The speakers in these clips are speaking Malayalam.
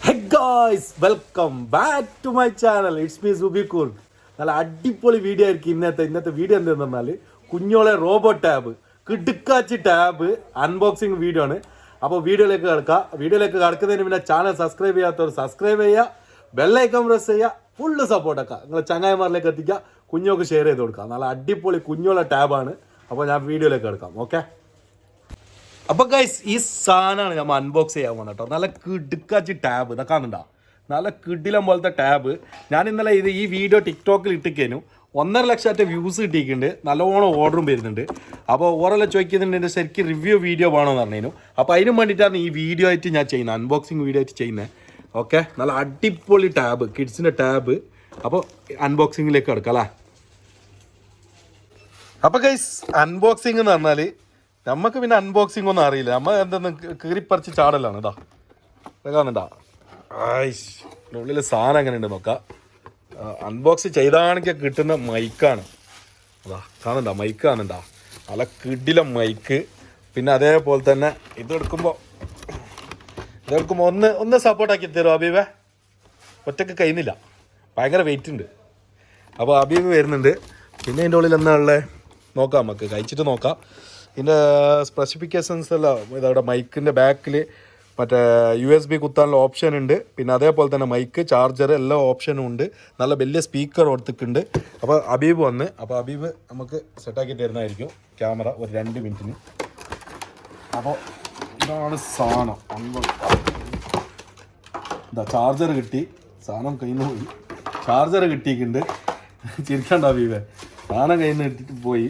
Hey guys, welcome back to my channel. It's me Zubicoorg. നല്ല അടിപൊളി വീഡിയോ ആയിരിക്കും ഇന്നത്തെ വീഡിയോ എന്താണെന്ന് പറഞ്ഞാൽ കുഞ്ഞോളെ റോബോട്ട് ടാബ് കിടുക്കാച്ചി ടാബ് അൺബോക്സിങ് വീഡിയോ ആണ്. അപ്പോൾ വീഡിയോയിലേക്ക് കടക്കുന്നതിന് മുന്നേ ചാനൽ സബ്സ്ക്രൈബ് ചെയ്യാത്തവർ സബ്സ്ക്രൈബ് ചെയ്യുക, ബെല്ലൈക്കൺ പ്രസ് ചെയ്യുക, ഫുള്ള് സപ്പോർട്ടാക്കുക. നിങ്ങൾ ചങ്ങായിമാരിലേക്ക് എത്തിക്കുക, കുഞ്ഞോക്ക് ഷെയർ ചെയ്ത് കൊടുക്കുക. നല്ല അടിപൊളി കുഞ്ഞോളെ ടാബാണ്. അപ്പോൾ ഞാൻ വീഡിയോയിലേക്ക് എടുക്കാം. ഓക്കെ, അപ്പോൾ ഗൈസ് ഈ സാധനമാണ് നമ്മൾ അൺബോക്സ് ചെയ്യാൻ പോകുന്നത് കേട്ടോ. നല്ല കിടുക്കാച്ചി ടാബ് ഇതൊക്കെ കാണുന്നുണ്ടോ? നല്ല കിടിലം പോലത്തെ ടാബ്. ഞാൻ ഇന്നലെ ഈ വീഡിയോ ടിക്ടോക്കിൽ ഇട്ടിക്കേനു. 1.5 ലക്ഷം വ്യൂസ് കിട്ടിയിട്ടുണ്ട്. നല്ലോണം ഓർഡറും വരുന്നുണ്ട്. അപ്പോൾ ഓരെല്ലാം ചോദിക്കുന്നുണ്ട് എൻ്റെ ശരിക്കും റിവ്യൂ വീഡിയോ വേണമെന്ന് പറഞ്ഞു. അപ്പോൾ അതിന് വേണ്ടിയിട്ടാണ് ഈ വീഡിയോ ആയിട്ട് ഞാൻ ചെയ്യുന്നത്, അൺബോക്സിങ് വീഡിയോ ആയിട്ട് ചെയ്യുന്നത്. ഓക്കെ, നല്ല അടിപൊളി ടാബ്, കിഡ്സിൻ്റെ ടാബ്. അപ്പോൾ അൺബോക്സിങ്ങിലേക്ക് കിടക്കാം അല്ലേ. അപ്പോൾ ഗൈസ് അൺബോക്സിങ് എന്ന് പറഞ്ഞാൽ നമുക്ക് പിന്നെ അൺബോക്സിംഗ് ഒന്നും അറിയില്ല. നമ്മൾ എന്തെന്ന് കീറിപ്പറിച്ച് ചാടലാണ്. ഇതാ കാണുന്നുണ്ടാ, ഉള്ളിൽ സാധനം എങ്ങനെ ഉണ്ട് നോക്കാം. അൺബോക്സ് ചെയ്താണെങ്കിൽ കിട്ടുന്ന മൈക്കാണ്. അതാ കാണുന്നുണ്ടാ, മൈക്ക് കാണുന്നുണ്ടാ, നല്ല കിടിലം മൈക്ക്. പിന്നെ അതേപോലെ തന്നെ ഇതെടുക്കുമ്പോൾ ഒന്ന് സപ്പോർട്ടാക്കി തരുമോ അബീബേ? ഒറ്റക്ക് കഴിയുന്നില്ല, ഭയങ്കര വെയിറ്റ് ഉണ്ട്. അപ്പോൾ അബീബ് വരുന്നുണ്ട്. പിന്നെ അതിൻ്റെ ഉള്ളിൽ എന്താ ഉള്ളത് നോക്കാം, നമുക്ക് കഴിച്ചിട്ട് നോക്കാം. ഇതിൻ്റെ സ്പെസിഫിക്കേഷൻസ് എല്ലാം ഇതവിടെ മൈക്കിൻ്റെ ബാക്കിൽ മറ്റേ USB കുത്താനുള്ള ഓപ്ഷൻ ഉണ്ട്. പിന്നെ അതേപോലെ തന്നെ മൈക്ക്, ചാർജർ എല്ലാ ഓപ്ഷനും ഉണ്ട്. നല്ല വലിയ സ്പീക്കർ കൊടുത്തിട്ടുണ്ട്. അപ്പോൾ അബീബ് വന്ന്, അപ്പോൾ അബീബ് നമുക്ക് സെറ്റാക്കി തരുന്നതായിരിക്കും ക്യാമറ ഒരു 2 മിനിറ്റിന്. അപ്പോൾ ഇതാണ് സാധനം. എന്താ ചാർജർ കിട്ടി, സാധനം കയ്യിൽ നിന്ന് പോയി. ചാർജർ കിട്ടിയിട്ടുണ്ട്, ചിരിക്കണ്ട അബീബേ, സാധനം കയ്യിൽ നിന്ന് ഇട്ടിട്ട് പോയി.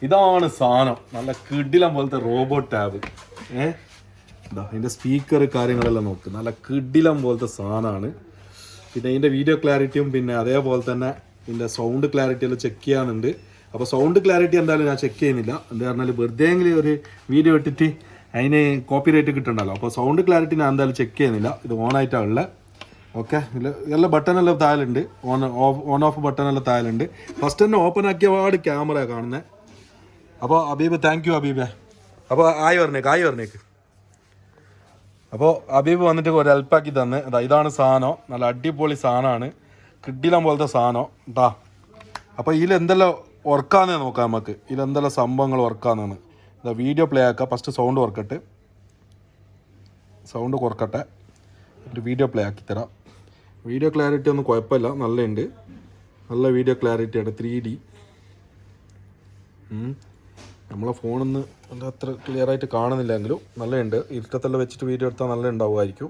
ഇതാണ് സാധനം, നല്ല കിടിലം പോലത്തെ റോബോട്ട് ടാബ്. എന്താ അതിൻ്റെ സ്പീക്കർ കാര്യങ്ങളെല്ലാം നോക്ക്, നല്ല കിടിലം പോലത്തെ സാധനമാണ്. പിന്നെ അതിൻ്റെ വീഡിയോ ക്ലാരിറ്റിയും പിന്നെ അതേപോലെ തന്നെ ഇതിൻ്റെ സൗണ്ട് ക്ലാരിറ്റി എല്ലാം ചെക്ക് ചെയ്യാനുണ്ട്. അപ്പോൾ സൗണ്ട് ക്ലാരിറ്റി എന്തായാലും ഞാൻ ചെക്ക് ചെയ്യുന്നില്ല. എന്താ പറഞ്ഞാൽ വെറുതെ ഒരു വീഡിയോ ഇട്ടിട്ട് അതിന് കോപ്പി റൈറ്റ് കിട്ടണ്ടല്ലോ. അപ്പോൾ സൗണ്ട് ക്ലാരിറ്റി ഞാൻ എന്തായാലും ചെക്ക് ചെയ്യുന്നില്ല. ഇത് ഓണായിട്ടാണ് ഉള്ളത്. ഓക്കെ, എല്ലാ ബട്ടണെല്ലാം താഴെയുണ്ട്, ഓൺ ഓഫ് ബട്ടണെല്ലാം താഴെയുണ്ട്. ഫസ്റ്റ് തന്നെ ഓപ്പൺ ആക്കിയ പാട് ക്യാമറ കാണുന്നത്. അപ്പോൾ അബീബ് താങ്ക് യു അബീബേ. അപ്പോൾ ആയി പറഞ്ഞേക്ക്. അപ്പോൾ അബീബ് വന്നിട്ട് ഒരു ഹെൽപ്പാക്കി തന്ന്. ഇതാണ് സാധനം, നല്ല അടിപൊളി സാധനമാണ്, കിടിലം പോലത്തെ സാധനം കേട്ടാ. അപ്പോൾ ഇതിലെന്തെല്ലാം വർക്കാന്ന് നോക്കാം നമുക്ക്. ഇതിലെന്തെല്ലാം സംഭവങ്ങൾ വർക്കാന്നാണ്. വീഡിയോ പ്ലേ ആക്കാം. ഫസ്റ്റ് സൗണ്ട് കുറക്കട്ടെ, ഒരു വീഡിയോ പ്ലേ ആക്കി തരാം. വീഡിയോ ക്ലാരിറ്റി ഒന്നും കുഴപ്പമില്ല, നല്ലുണ്ട്, നല്ല വീഡിയോ ക്ലാരിറ്റിയാണ്. 3D. നമ്മളെ ഫോണൊന്ന് അത്ര ക്ലിയർ ആയിട്ട് കാണുന്നില്ലെങ്കിലും നല്ലുണ്ട്. ഇരുട്ടത്തെല്ലാം വെച്ചിട്ട് വീഡിയോ എടുത്താൽ നല്ല ഉണ്ടാവുമായിരിക്കും.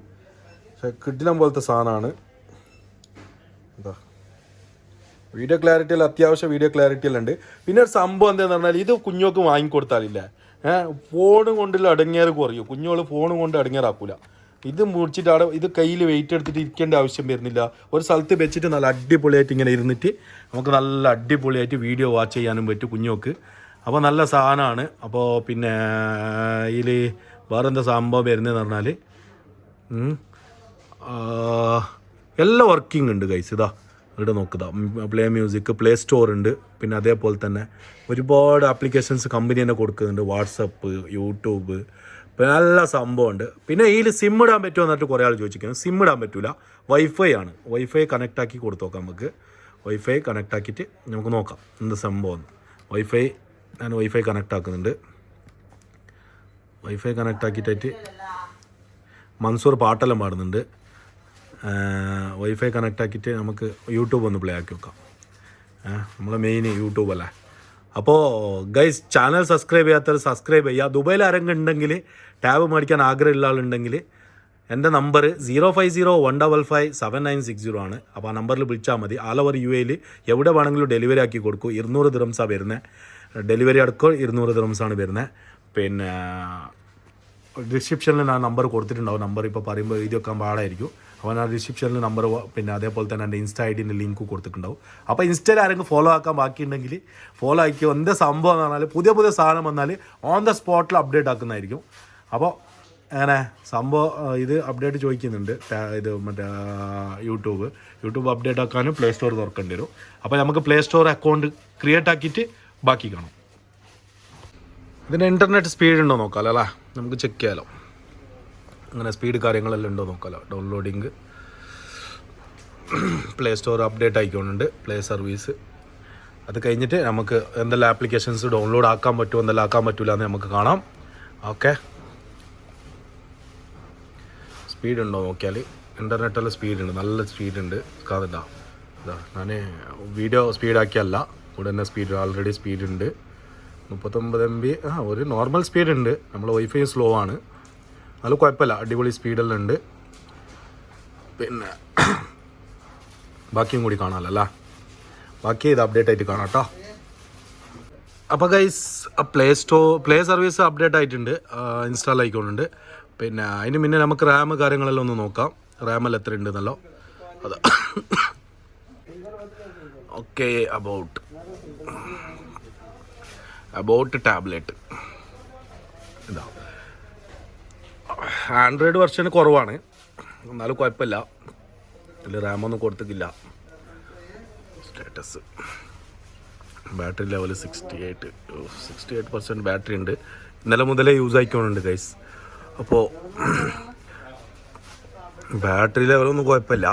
പക്ഷേ കിടിലം പോലത്തെ സാധനമാണ്. എന്താ വീഡിയോ ക്ലാരിറ്റിയെല്ലാം അത്യാവശ്യം വീഡിയോ ക്ലാരിറ്റിയെല്ലാം ഉണ്ട്. പിന്നെ ഒരു സംഭവം എന്താണെന്ന് പറഞ്ഞാൽ ഇത് കുഞ്ഞോക്ക് വാങ്ങിക്കൊടുത്താലില്ലേ, ഫോൺ കൊണ്ടുള്ള അടങ്ങിയാറ് കുറയും. കുഞ്ഞോള് ഫോൺ കൊണ്ട് അടങ്ങിയാറാക്കൂല. ഇത് മുറിച്ചിട്ട് അവിടെ ഇത് കയ്യിൽ വെയിറ്റ് എടുത്തിട്ട് ഇരിക്കേണ്ട ആവശ്യം വരുന്നില്ല. ഒരു സ്ഥലത്ത് വെച്ചിട്ട് നല്ല അടിപൊളിയായിട്ട് ഇങ്ങനെ ഇരുന്നിട്ട് നമുക്ക് നല്ല അടിപൊളിയായിട്ട് വീഡിയോ വാച്ച് ചെയ്യാനും പറ്റും കുഞ്ഞോക്ക്. അപ്പോൾ നല്ല സാധനമാണ്. അപ്പോൾ പിന്നെ ഇതിൽ വേറെന്താ സംഭവം വരുന്നതെന്ന് പറഞ്ഞാൽ എല്ലാം വർക്കിംഗ് ഉണ്ട് ഗൈസ്. ഇതാ ഇവിടെ നോക്കുക, പ്ലേ മ്യൂസിക്, പ്ലേ സ്റ്റോർ ഉണ്ട്. പിന്നെ അതേപോലെ തന്നെ ഒരുപാട് ആപ്ലിക്കേഷൻസ് കമ്പനി തന്നെ കൊടുക്കുന്നുണ്ട്. വാട്സപ്പ്, യൂട്യൂബ്, പിന്നെ നല്ല സംഭവമുണ്ട്. പിന്നെ ഇതിൽ സിം ഇടാൻ പറ്റുമോ എന്നിട്ട് കുറേ ആൾ ചോദിച്ചിരിക്കുന്നു. സിം ഇടാൻ പറ്റില്ല, വൈഫൈ ആണ്. വൈഫൈ കണക്റ്റ് ആക്കി കൊടുത്തു നോക്കാം നമുക്ക്. വൈഫൈ കണക്റ്റ് ആക്കിയിട്ട് നമുക്ക് നോക്കാം എന്ത് സംഭവം. ഞാൻ വൈഫൈ കണക്റ്റ് ആക്കുന്നുണ്ട്. വൈഫൈ കണക്റ്റ് ആക്കിയിട്ട് മൻസൂർ പാട്ടെല്ലാം പാടുന്നുണ്ട്. വൈഫൈ കണക്റ്റ് ആക്കിയിട്ട് നമുക്ക് യൂട്യൂബ് ഒന്ന് പ്ലേ ആക്കി വെക്കാം. നമ്മളെ മെയിൻ യൂട്യൂബ് അല്ലേ. അപ്പോൾ ഗൈസ് ചാനൽ സബ്സ്ക്രൈബ് ചെയ്യാത്തവർ സബ്സ്ക്രൈബ് ചെയ്യുക. ദുബൈയിൽ ആരെങ്കിലും ഉണ്ടെങ്കിൽ ടാബ് മേടിക്കാൻ ആഗ്രഹമുള്ള ആളുണ്ടെങ്കിൽ എൻ്റെ നമ്പർ 050-155-7960 ആണ്. അപ്പോൾ ആ നമ്പറിൽ വിളിച്ചാൽ മതി. ആൾ ഓവർ UAE എവിടെ വേണമെങ്കിലും ഡെലിവറി ആക്കി കൊടുക്കും. 200 ദിറംസാണ് വരുന്നത്. ഡെലിവറി അടക്കം 200 ദിറംസാണ് വരുന്നത്. പിന്നെ ഡിസ്ക്രിപ്ഷനിൽ ഞാൻ നമ്പർ കൊടുത്തിട്ടുണ്ടാവും. നമ്പർ ഇപ്പോൾ പറയുമ്പോൾ എഴുതി വെക്കാൻ പാടായിരിക്കും. അപ്പോൾ ഞാൻ ഡിസ്ക്രിപ്ഷനിൽ നമ്പർ പിന്നെ അതേപോലെ തന്നെ എൻ്റെ ഇൻസ്റ്റ ID ലിങ്ക് കൊടുത്തിട്ടുണ്ടാവും. അപ്പോൾ ഇൻസ്റ്റയിൽ ആരെങ്കിലും ഫോളോ ആക്കാൻ ബാക്കിയുണ്ടെങ്കിൽ ഫോളോ ആക്കിയോ. എന്ത് സംഭവം എന്ന് പറഞ്ഞാൽ പുതിയ സാധനം വന്നാൽ ഓൺ ദ സ്പോട്ടിൽ അപ്ഡേറ്റ് ആക്കുന്നതായിരിക്കും. അപ്പോൾ അങ്ങനെ സംഭവം ഇത് അപ്ഡേറ്റ് ചോദിക്കുന്നുണ്ട്. ഇത് മറ്റേ യൂട്യൂബ് അപ്ഡേറ്റ് ആക്കാനും പ്ലേ സ്റ്റോർ തുറക്കേണ്ടി വരും. അപ്പോൾ നമുക്ക് പ്ലേ സ്റ്റോർ അക്കൗണ്ട് ക്രിയേറ്റ് ആക്കിയിട്ട് ബാക്കി കാണാം. ഇതിന് ഇൻ്റർനെറ്റ് സ്പീഡ് ഉണ്ടോ നോക്കാം അല്ലേ, നമുക്ക് ചെക്ക് ചെയ്യാലോ. അങ്ങനെ സ്പീഡ് കാര്യങ്ങളെല്ലാം ഉണ്ടോ നോക്കാമല്ലോ. ഡൗൺലോഡിങ്, പ്ലേ സ്റ്റോർ അപ്ഡേറ്റ് ആയിക്കൊണ്ടുണ്ട്, പ്ലേ സർവീസ്. അത് കഴിഞ്ഞിട്ട് നമുക്ക് എന്തെല്ലാം ആപ്ലിക്കേഷൻസ് ഡൗൺലോഡ് ആക്കാൻ പറ്റുമോ എന്തെല്ലാം ആക്കാൻ പറ്റില്ല എന്ന് നമുക്ക് കാണാം. ഓക്കെ, സ്പീഡ് ഉണ്ടോ നോക്കിയാൽ ഇൻ്റർനെറ്റെല്ലാം സ്പീഡുണ്ട്, നല്ല സ്പീഡുണ്ട്. കാതല്ല ഇതാ, ഞാൻ വീഡിയോ സ്പീഡാക്കിയല്ല, ഇവിടെ തന്നെ സ്പീഡ് ഓൾറെഡി സ്പീഡുണ്ട്. 39 MB. ഒരു നോർമൽ സ്പീഡുണ്ട്. നമ്മൾ വൈഫൈ സ്ലോ ആണ്, അത് കുഴപ്പമില്ല, അടിപൊളി സ്പീഡെല്ലാം ഉണ്ട്. പിന്നെ ബാക്കിയും കൂടി കാണാമല്ലോ, ബാക്കി ഇത് അപ്ഡേറ്റ് ആയിട്ട് കാണാം കേട്ടോ. അപ്പോൾ ഗൈസ്, പ്ലേ സർവീസ് അപ്ഡേറ്റ് ആയിട്ടുണ്ട്, ഇൻസ്റ്റാൾ ആയിക്കൊണ്ടുണ്ട്. പിന്നെ അതിന് മുന്നേ നമുക്ക് റാം കാര്യങ്ങളെല്ലാം ഒന്ന് നോക്കാം, റാമെല്ലാം എത്ര ഉണ്ടെന്നല്ലോ. അത് ഓക്കെ, അബൌട്ട് ടാബ്ലറ്റ് ഇതാ. ആൻഡ്രോയിഡ് വെർഷൻ കുറവാണ്, എന്നാലും കുഴപ്പമില്ല. ഇതിൽ റാമൊന്നും കൊടുത്തിട്ടില്ല. സ്റ്റാറ്റസ് ബാറ്ററി ലെവൽ 68% ബാറ്ററി ഉണ്ട്. ഇന്നലെ മുതലേ യൂസ് ആയിക്കോണുണ്ട് ഗൈസ്. അപ്പോൾ ബാറ്ററി ലെവലൊന്നും കുഴപ്പമില്ല.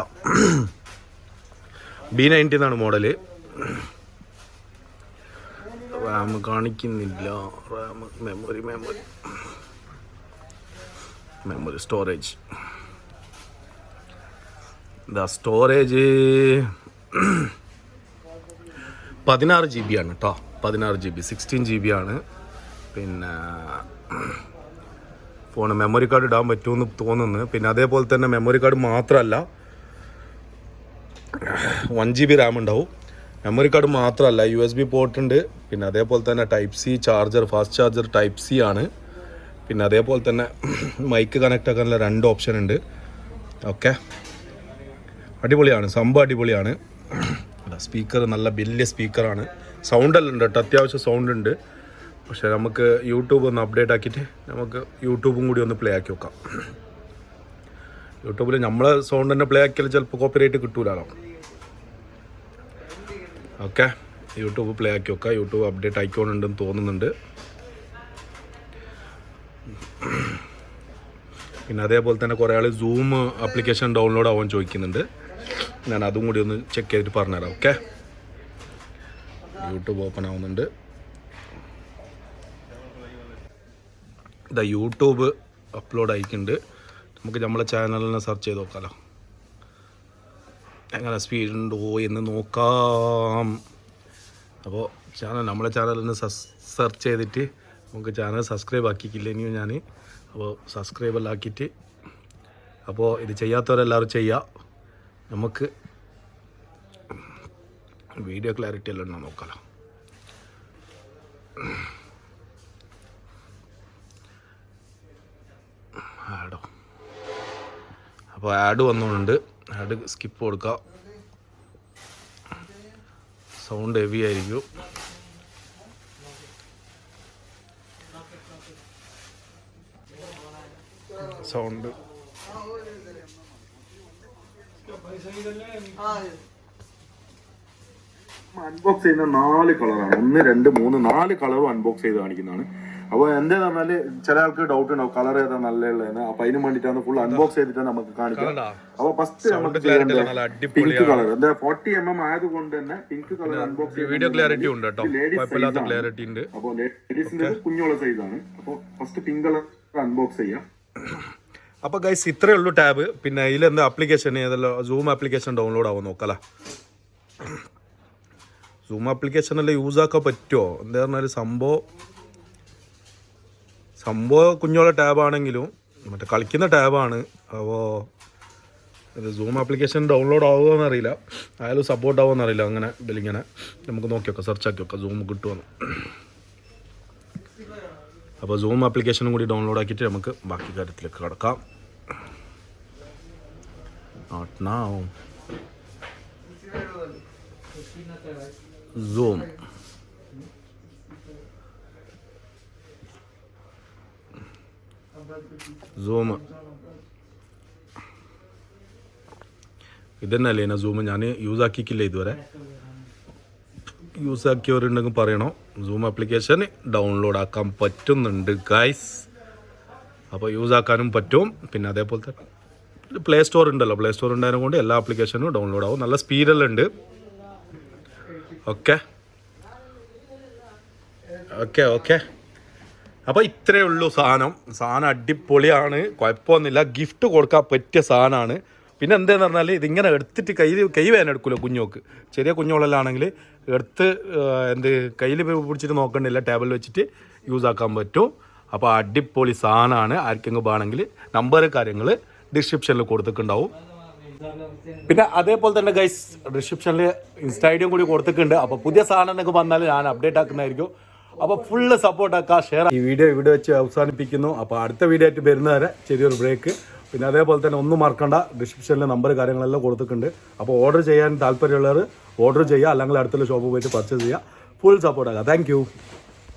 B90 എന്നാണ് മോഡല്. റാം കാണിക്കുന്നില്ല. റാം, മെമ്മറി സ്റ്റോറേജ് ഇതാ. സ്റ്റോറേജ് 16 GB ആണ് കേട്ടോ. 16 GB, 16 GB ആണ്. പിന്നെ ഫോണ് മെമ്മറി കാർഡ് ഇടാൻ പറ്റുമെന്ന് തോന്നുന്നു. പിന്നെ അതേപോലെ തന്നെ മെമ്മറി കാർഡ് മാത്രമല്ല, 1 GB റാം ഉണ്ടാവും. മെമ്മറി കാർഡ് മാത്രമല്ല, USB പോർട്ട് ഉണ്ട്. പിന്നെ അതേപോലെ തന്നെ type C charger, fast charger type C ആണ്. പിന്നെ അതേപോലെ തന്നെ മൈക്ക് കണക്ട് ആക്കാനുള്ള 2 ഓപ്ഷൻ ഉണ്ട്. ഓക്കെ, അടിപൊളിയാണ്, സംഭവം അടിപൊളിയാണ്. സ്പീക്കർ നല്ല വലിയ സ്പീക്കറാണ്. സൗണ്ടെല്ലാം ഉണ്ട് കേട്ടോ, അത്യാവശ്യം സൗണ്ട് ഉണ്ട്. പക്ഷേ നമുക്ക് യൂട്യൂബ് ഒന്ന് അപ്ഡേറ്റ് ആക്കിയിട്ട് നമുക്ക് യൂട്യൂബും കൂടി ഒന്ന് പ്ലേ ആക്കി വെക്കാം. യൂട്യൂബിൽ നമ്മളെ സൗണ്ട് തന്നെ പ്ലേ ആക്കിയാൽ ചിലപ്പോൾ കോപ്പിറൈറ്റ് കിട്ടൂലോ. ഓക്കെ, യൂട്യൂബ് പ്ലേ ആക്കി വെക്കാം. യൂട്യൂബ് അപ്ഡേറ്റ് ആയിക്കോണ്ടുണ്ടെന്ന് തോന്നുന്നുണ്ട്. പിന്നെ അതേപോലെ തന്നെ കുറേ ആൾ സൂം ആപ്ലിക്കേഷൻ ഡൗൺലോഡ് ആവാൻ ചോദിക്കുന്നുണ്ട്. ഞാൻ അതും കൂടി ഒന്ന് ചെക്ക് ചെയ്തിട്ട് പറഞ്ഞുതരാം. ഓക്കെ, യൂട്യൂബ് ഓപ്പൺ ആവുന്നുണ്ട്. ഇതാ യൂട്യൂബ് അപ്ലോഡ് ആയിട്ടുണ്ട്. നമുക്ക് നമ്മളെ ചാനലിനെ സെർച്ച് ചെയ്ത് നോക്കാമല്ലോ, എങ്ങനെ സ്പീഡ് ഉണ്ടോ എന്ന് നോക്കാം. അപ്പോൾ നമ്മളെ ചാനലിന് സെർച്ച് ചെയ്തിട്ട് നമുക്ക് ചാനൽ സബ്സ്ക്രൈബ് ആക്കിയിട്ടില്ല ഇനിയും ഞാൻ. അപ്പോൾ സബ്സ്ക്രൈബെല്ലാം ആക്കിയിട്ട്, അപ്പോൾ ഇത് ചെയ്യാത്തവരെല്ലാവരും ചെയ്യുക. നമുക്ക് വീഡിയോ ക്ലാരിറ്റി എല്ലാം ഉണ്ടോ നോക്കാമല്ലോ. ആഡോ, അപ്പോൾ ആഡ് വന്നുകൊണ്ട് ആഡ് സ്കിപ്പ് കൊടുക്കുക. സൗണ്ട് ഹെവി ആയിരിക്കും. സൗണ്ട് അൺബോക്സ് ചെയ്യുന്ന 4 കളറാണ്. 1, 2, 3, 4 കളറും അൺബോക്സ് ചെയ്ത് കാണിക്കുന്നതാണ്. അപ്പോൾ എന്താന്ന് പറഞ്ഞാല് ചില ആൾക്ക് ഡൗട്ട് ഉണ്ടാവും കളർ ഏതാ നല്ലതെന്ന്. അപ്പൊ അതിന് വേണ്ടിയിട്ടാണ് ഫുൾ അൺബോക്സ് ചെയ്തിട്ടാണ് നമുക്ക് കാണിക്കാം. അപ്പൊ ഫസ്റ്റ് നമുക്ക് പിങ്ക് കളർ, എന്താ 40 mm ആയതുകൊണ്ട് തന്നെ pink colour unbox video clarity ഉണ്ട് കേട്ടോ, കുഴപ്പമില്ലാത്ത ക്ലാരിറ്റി ഉണ്ട്. അപ്പോൾ ലേഡീസിന്റെ കുഞ്ഞുള്ള സൈസാണ്. അപ്പോൾ ഫസ്റ്റ് പിങ്ക് കളർ അൺബോക്സ് ചെയ്യാം. അപ്പോൾ ഗൈസ് ഇത്രയേ ഉള്ളൂ ടാബ്. പിന്നെ ഇതിലെന്താ ആപ്ലിക്കേഷൻ ഏതെല്ലാം സൂം ആപ്ലിക്കേഷൻ ഡൗൺലോഡ് ആവാൻ നോക്കല്ല. സൂം ആപ്ലിക്കേഷനെല്ലാം യൂസ് ആക്കാൻ പറ്റുമോ എന്താ പറഞ്ഞാൽ സംഭവം കുഞ്ഞോളെ ടാബാണെങ്കിലും മറ്റേ കളിക്കുന്ന ടാബാണ്. അപ്പോൾ ഇത് സൂം ആപ്ലിക്കേഷൻ ഡൗൺലോഡ് ആവുമോയെന്ന് അറിയില്ല, ആയാലും സപ്പോർട്ട് ആവുമെന്ന് അറിയില്ല. അങ്ങനെ ഇതിലിങ്ങനെ നമുക്ക് നോക്കി വെക്കാം, സെർച്ച് ആക്കി വെക്കാം സൂം കിട്ടുമെന്ന്. അപ്പോൾ സൂം ആപ്ലിക്കേഷനും കൂടി ഡൗൺലോഡ് ആക്കിയിട്ട് നമുക്ക് ബാക്കി കാര്യത്തിലേക്ക് കിടക്കാം. നോട്ട് നൗ സൂം ഇതന്നെയല്ലേ എന്നാ സൂം ഞാൻ യൂസ് ആക്കിക്കില്ല ഇതുവരെ. യൂസ് ആക്കിയവരുണ്ടെങ്കിൽ പറയണോ. സൂം ആപ്ലിക്കേഷൻ ഡൗൺലോഡ് ആക്കാൻ പറ്റുന്നുണ്ട് ഗൈസ്. അപ്പോൾ യൂസ് ആക്കാനും പറ്റും. പിന്നെ അതേപോലത്തെ പ്ലേ സ്റ്റോർ ഉണ്ടല്ലോ, പ്ലേ സ്റ്റോർ ഉണ്ടായതുകൊണ്ട് കൊണ്ട് എല്ലാ ആപ്ലിക്കേഷനും ഡൗൺലോഡ് ആവും. നല്ല സ്പീഡെല്ലാം ഉണ്ട്. ഓക്കെ ഓക്കെ ഓക്കെ അപ്പോൾ ഇത്രയേ ഉള്ളൂ സാധനം അടിപൊളിയാണ്, കുഴപ്പമൊന്നുമില്ല. ഗിഫ്റ്റ് കൊടുക്കാൻ പറ്റിയ സാധനമാണ്. പിന്നെ എന്താണെന്ന് പറഞ്ഞാൽ ഇതിങ്ങനെ എടുത്തിട്ട് കൈ വേദന എടുക്കുമല്ലോ കുഞ്ഞോക്ക്, ചെറിയ കുഞ്ഞോളെല്ലാണെങ്കിൽ എടുത്ത് കയ്യിൽ പിടിച്ചിട്ട് നോക്കണ്ടില്ല, ടേബിളിൽ വെച്ചിട്ട് യൂസ് ആക്കാൻ പറ്റും. അപ്പോൾ അടിപൊളി സാധനമാണ്. ആർക്കെങ്കിലും വേണമെങ്കിൽ നമ്പർ കാര്യങ്ങൾ ഡിസ്ക്രിപ്ഷനിൽ കൊടുത്തിട്ടുണ്ടാവും. പിന്നെ അതേപോലെ തന്നെ ഗൈസ് ഡിസ്ക്രിപ്ഷനിൽ ഇൻസ്റ്റ ഐഡിയും കൂടി കൊടുത്തിട്ടുണ്ട്. അപ്പോൾ പുതിയ സാധനം എന്നൊക്കെ വന്നാൽ ഞാൻ അപ്ഡേറ്റ് ആക്കുന്നതായിരിക്കും. അപ്പോൾ ഫുള്ള് സപ്പോർട്ട് ആക്കുക, ഷെയർ. ഈ വീഡിയോ ഇവിടെ വെച്ച് അവസാനിപ്പിക്കുന്നു. അപ്പോൾ അടുത്ത വീഡിയോ ആയിട്ട് വരുന്നവരെ ചെറിയൊരു ബ്രേക്ക്. പിന്നെ അതേപോലെ തന്നെ ഒന്നും മറക്കണ്ട, ഡിസ്ക്രിപ്ഷനിൽ നമ്പർ കാര്യങ്ങളെല്ലാം കൊടുത്തിട്ടുണ്ട്. അപ്പോൾ ഓർഡർ ചെയ്യാൻ താല്പര്യമുള്ളവർ ഓർഡർ ചെയ്യുക, അല്ലെങ്കിൽ അടുത്തുള്ള ഷോപ്പ് പോയിട്ട് പർച്ചേസ് ചെയ്യുക. ഫുൾ സപ്പോർട്ട് ആക്കുക. താങ്ക്